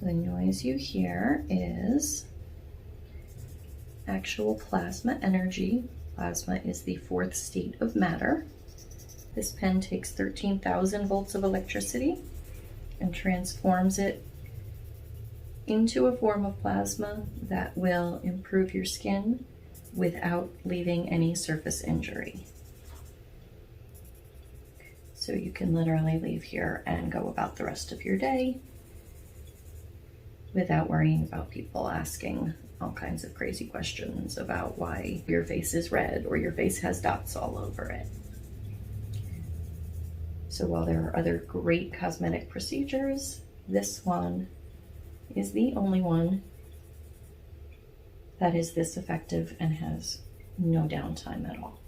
So the noise you hear is actual plasma energy. Plasma is the fourth state of matter. This pen takes 13,000 volts of electricity and transforms it into a form of plasma that will improve your skin without leaving any surface injury. So you can literally leave here and go about the rest of your day without worrying about people asking all kinds of crazy questions about why your face is red or your face has dots all over it. So while there are other great cosmetic procedures, this one is the only one that is this effective and has no downtime at all.